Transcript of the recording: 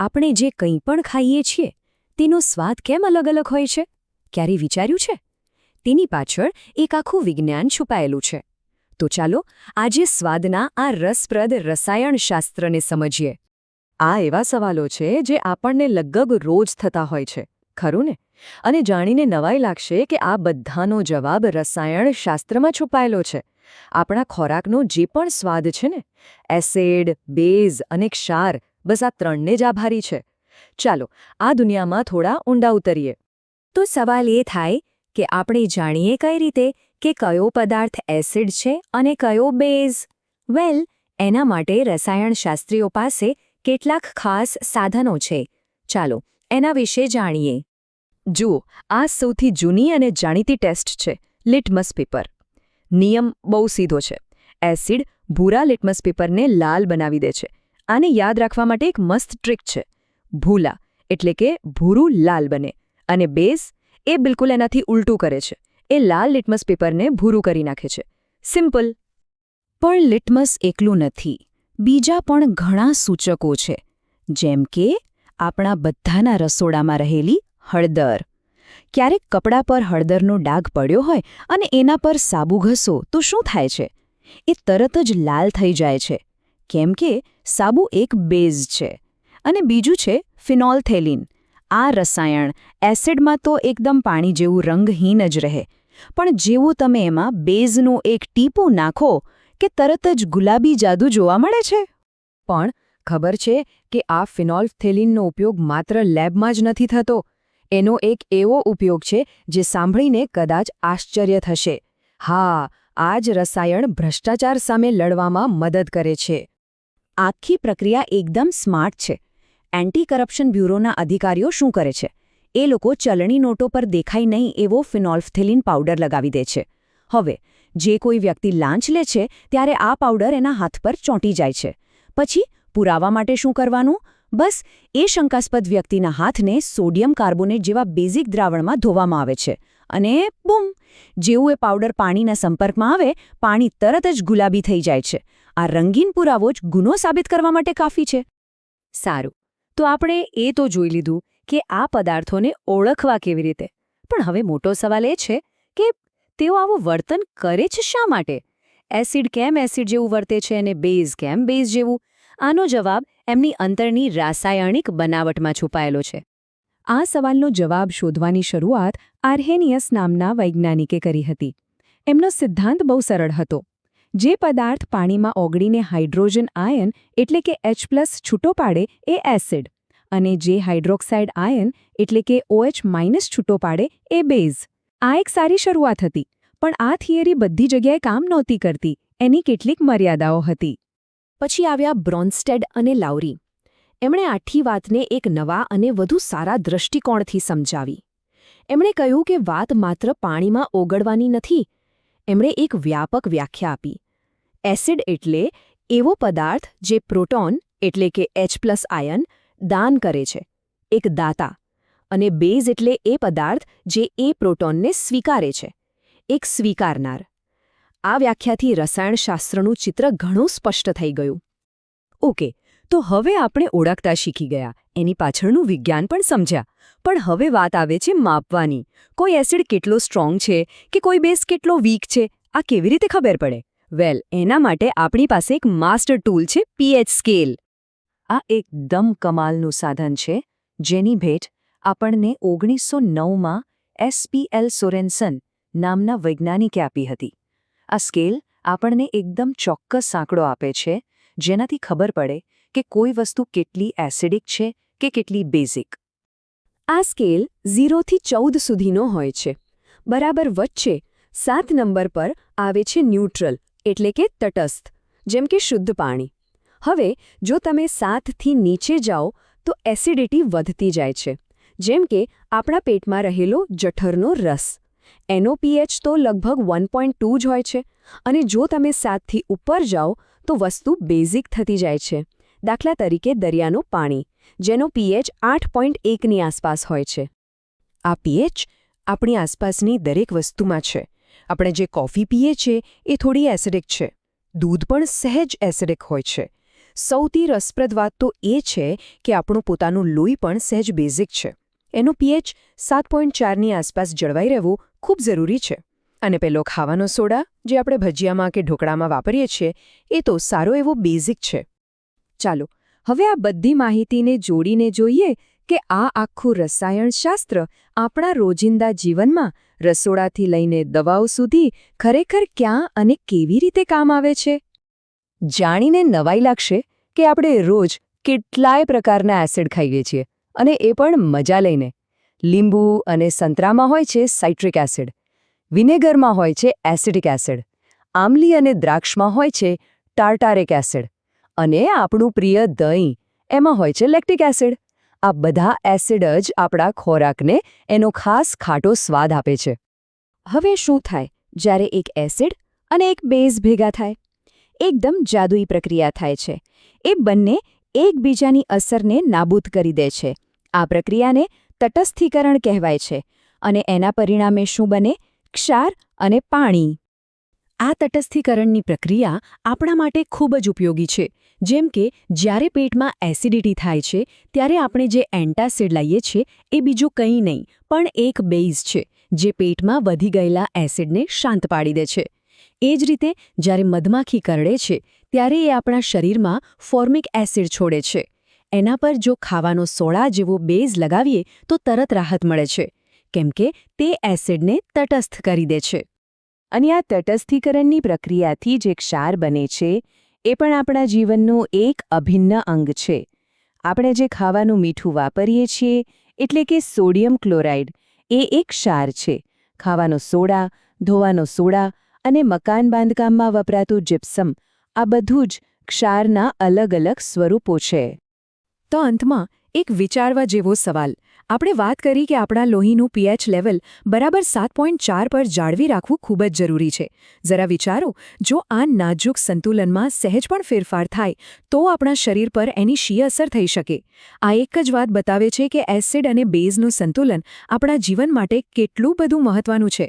આપણે જે કંઈ પણ ખાઈએ છીએ તેનો સ્વાદ કેમ અલગ અલગ હોય છે? ક્યારેય વિચાર્યું છે? તેની પાછળ એક આખું વિજ્ઞાન છુપાયેલું છે. તો ચાલો આજે સ્વાદના આ રસપ્રદ રસાયણશાસ્ત્રને સમજીએ. આ એવા સવાલો છે જે આપણને લગભગ રોજ થતા હોય છે, ખરું ને? અને જાણીને નવાઈ લાગશે કે આ બધાનો જવાબ રસાયણશાસ્ત્રમાં છુપાયેલો છે. આપણા ખોરાકનો જે પણ સ્વાદ છે ને, એસિડ, બેઝ અને ક્ષાર, બસ આ ત્રણને જ આભારી છે. ચાલો આ દુનિયામાં થોડા ઊંડા ઉતરીએ. તો સવાલ એ થાય કે આપણે જાણીએ કઈ રીતે કે કયો પદાર્થ એસિડ છે અને કયો બેઝ? વેલ, એના માટે રસાયણશાસ્ત્રીઓ પાસે કેટલાક ખાસ સાધનો છે. ચાલો એના વિશે જાણીએ. જુઓ, આ સૌથી જૂની અને જાણીતી ટેસ્ટ છે, લિટમસ પેપર. નિયમ બહુ સીધો છે. એસિડ ભૂરા લિટમસ પેપરને લાલ બનાવી દે છે. આને યાદ રાખવા માટે એક મસ્ત ટ્રીક છે. ભૂલા એટલે કે ભૂરું લાલ બને, અને બેઝ એ બિલકુલ એનાથી ઉલટું કરે છે. એ લાલ લિટમસ પેપરને ભૂરું કરી નાખે છે. સિમ્પલ. પણ લિટમસ એકલું નથી. બીજા પણ ઘણા સૂચકો છે, જેમ કે આપણા બધાના રસોડામાં રહેલી હળદર. ક્યારેક કપડા પર હળદરનો ડાઘ પડ્યો હોય અને એના પર સાબુ ઘસો તો શું થાય છે? એ તરત જ લાલ થઈ જાય છે, કેમ કે સાબુ એક બેઝ છે. અને બીજું છે ફિનોલ્ફથેલિન. આ રસાયણ એસિડમાં તો એકદમ પાણી જેવું રંગહીન જ રહે, પણ જેવું તમે એમાં બેઝનું એક ટીપું નાખો કે તરત જ ગુલાબી જાદુ જોવા મળે છે. પણ ખબર છે કે આ ફિનોલ્ફથેલિનનો ઉપયોગ માત્ર લેબમાં જ નથી થતો. એનો એક એવો ઉપયોગ છે જે સાંભળીને કદાચ આશ્ચર્ય થશે. હા, આ જ રસાયણ ભ્રષ્ટાચાર સામે લડવામાં મદદ કરે છે. આખી પ્રક્રિયા એકદમ સ્માર્ટ છે. એન્ટી કરપ્શન બ્યુરોના અધિકારીઓ શું કરે છે? એ લોકો ચલણી નોટો પર દેખાય નહીં એવો ફિનોલ્ફથેલિન પાવડર લગાવી દે છે. હવે જે કોઈ વ્યક્તિ લાંચ લે છે ત્યારે આ પાવડર એના હાથ પર ચોંટી જાય છે. પછી પુરાવા માટે શું કરવાનું? બસ એ શંકાસ્પદ વ્યક્તિના હાથને સોડિયમ કાર્બોનેટ જેવા બેઝિક દ્રાવણમાં ધોવામાં આવે છે, અને બૂમ! જેવું એ પાવડર પાણીના સંપર્કમાં આવે, પાણી તરત જ ગુલાબી થઈ જાય છે. આ રંગીન પુરાવો જ ગુનો સાબિત કરવા માટે કાફી છે. સારું, તો આપણે એ તો જોઈ લીધું કે આ પદાર્થોને ઓળખવા કેવી રીતે. પણ હવે મોટો સવાલ એ છે કે તેઓ આવું વર્તન કરે છે શા માટે? એસિડ કેમ એસિડ જેવું વર્તે છે અને બેઝ કેમ બેઝ જેવું? આનો જવાબ એમની અંતરની રાસાયણિક બનાવટમાં છુપાયેલો છે. આ સવાલનો જવાબ શોધવાની શરૂઆત આર્હેનિયસ નામના વૈજ્ઞાનિકે કરી હતી. એમનો સિદ્ધાંત બહુ સરળ હતો. જે પદાર્થ પાણીમાં ઓગળીને હાઇડ્રોજન આયન એટલે કે H+ છૂટો પાડે એ એસિડ, અને જે હાઇડ્રોક્સાઇડ આયન એટલે કે OH- છૂટો પાડે એ બેઝ. આ એક સારી શરૂઆત હતી, પણ આ થિયરી બધી જગ્યાએ કામ નહોતી કરતી. એની કેટલીક મર્યાદાઓ હતી. પછી આવ્યા બ્રોન્સ્ટેડ અને લાઉરી. એમણે આખી વાતને એક નવા અને વધુ સારા દૃષ્ટિકોણથી સમજાવી. એમણે કહ્યું કે વાત માત્ર પાણીમાં ઓગળવાની નથી. એમણે એક વ્યાપક વ્યાખ્યા આપી. એસિડ એટલે એવો પદાર્થ જે પ્રોટોન એટલે કે H+ આયન દાન કરે છે, એક દાતા. અને બેઝ એટલે એ પદાર્થ જે એ પ્રોટોનને સ્વીકારે છે, એક સ્વીકારનાર. આ વ્યાખ્યાથી રસાયણશાસ્ત્રનું ચિત્ર ઘણું સ્પષ્ટ થઈ ગયું. ઓકે, તો હવે આપણે ઓળખતા શીખી ગયા, એની પાછળનું વિજ્ઞાન પણ સમજ્યા. પણ હવે વાત આવે છે માપવાની. કોઈ એસિડ કેટલો સ્ટ્રોંગ છે કે કોઈ બેઝ કેટલો વીક છે, આ કેવી રીતે ખબર પડે? વેલ, એના માટે આપણી પાસે એક માસ્ટર ટૂલ છે, pH સ્કેલ. આ એકદમ કમાલનું સાધન છે, જેની ભેટ આપણને 1909માં S.P.L. સોરેન્સન નામના વૈજ્ઞાનિકે આપી હતી. આ સ્કેલ આપણને એકદમ ચોક્કસ આંકડો આપે છે, જેનાથી ખબર પડે કે કોઈ વસ્તુ કેટલી એસિડિક છે કે કેટલી બેઝિક. આ સ્કેલ 0થી 14 સુધીનો હોય છે. બરાબર વચ્ચે 7 નંબર પર આવે છે ન્યુટ્રલ એટલે કે તટસ્થ, જેમ કે શુદ્ધ પાણી. હવે જો તમે 7થી નીચે જાઓ તો એસિડિટી વધતી જાય છે, જેમ કે આપણા પેટમાં રહેલો જઠરનો રસ. એનો pH તો લગભગ 1.2 જ હોય છે. અને જો તમે 7થી ઉપર જાઓ તો વસ્તુ બેઝિક થતી જાય છે. દાખલા તરીકે દરિયાનું પાણી, જેનો pH 8.1ની આસપાસ હોય છે. આ pH આપણી આસપાસની દરેક વસ્તુમાં છે. આપણે જે કોફી પીએ છીએ એ થોડી એસિડિક છે. દૂધ પણ સહેજ એસિડિક હોય છે. સૌથી રસપ્રદ વાત તો એ છે કે આપણું પોતાનું લોહી પણ સહેજ બેઝિક છે. એનું પીએચ 7.4ની આસપાસ જળવાઈ રહેવું ખૂબ જરૂરી છે. અને પેલો ખાવાનો સોડા જે આપણે ભજીયામાં કે ઢોકળામાં વાપરીએ છીએ એ તો સારો એવો બેઝિક છે. ચાલો હવે આ બધી માહિતીને જોડીને જોઈએ કે આ આખું રસાયણશાસ્ત્ર આપણા રોજિંદા જીવનમાં રસોડાથી લઈને દવાઓ સુધી ખરેખર ક્યાં અને કેવી રીતે કામ આવે છે. જાણીને નવાઈ લાગશે કે આપણે રોજ કેટલાય પ્રકારના એસિડ ખાઈએ છીએ, અને એ પણ મજા લઈને. લીંબુ અને સંતરામાં હોય છે સાઇટ્રિક એસિડ, વિનેગરમાં હોય છે એસિડિક એસિડ, આમલી અને દ્રાક્ષમાં હોય છે ટાર્ટારિક એસિડ, અને આપણું પ્રિય દહીં એમાં હોય છે લેક્ટિક એસિડ. આ બધા એસિડ જ આપણા ખોરાકને એનો ખાસ ખાટો સ્વાદ આપે છે. હવે શું થાય જ્યારે એક એસિડ અને એક બેઝ ભેગા થાય? એકદમ જાદુઈ પ્રક્રિયા થાય છે. એ બંને એકબીજાની અસરને નાબૂદ કરી દે છે. આ પ્રક્રિયાને તટસ્થીકરણ કહેવાય છે. અને એના પરિણામે શું બને? ક્ષાર અને પાણી. આ તટસ્થીકરણની પ્રક્રિયા આપણા માટે ખૂબ જ ઉપયોગી છે. જેમ કે જ્યારે પેટમાં એસિડિટી થાય છે ત્યારે આપણે જે એન્ટાસિડ લઈએ છીએ એ બીજું કંઈ નહીં પણ એક બેઝ છે જે પેટમાં વધી ગયેલા એસિડને શાંત પાડી દે છે. એ જ રીતે જ્યારે મધમાખી કરડે છે ત્યારે એ આપણા શરીરમાં ફોર્મિક એસિડ છોડે છે. એના પર જો ખાવાનો સોડા જેવો બેઝ લગાવીએ તો તરત રાહત મળે છે, કેમ કે તે એસિડને તટસ્થ કરી દે છે. અને આ તટસ્થીકરણની પ્રક્રિયાથી જે ક્ષાર બને છે એ પણ આપણા જીવનનું એક અભિન્ન અંગ છે. આપણે જે ખાવાનું મીઠું વાપરીએ છીએ એટલે કે સોડિયમ ક્લોરાઇડ એ એક ક્ષાર છે. ખાવાનો સોડા, ધોવાનો સોડા અને મકાન બાંધકામમાં વપરાતું જીપ્સમ આ બધું જ ક્ષારના અલગ અલગ સ્વરૂપો છે. તો અંતમાં એક વિચારવા જેવો સવાલ. આપણે વાત કરી કે આપણા લોહીનું પીએચ લેવલ બરાબર 7.4 પર જાળવી રાખવું ખૂબ જ જરૂરી છે. જરા વિચારો, જો આ નાજુક સંતુલનમાં સહેજ પણ ફેરફાર થાય તો આપણા શરીર પર એની શી અસર થઈ શકે. આ એક જ વાત બતાવે છે કે એસિડ અને બેઝનું સંતુલન આપણા જીવન માટે કેટલું બધું મહત્વનું છે.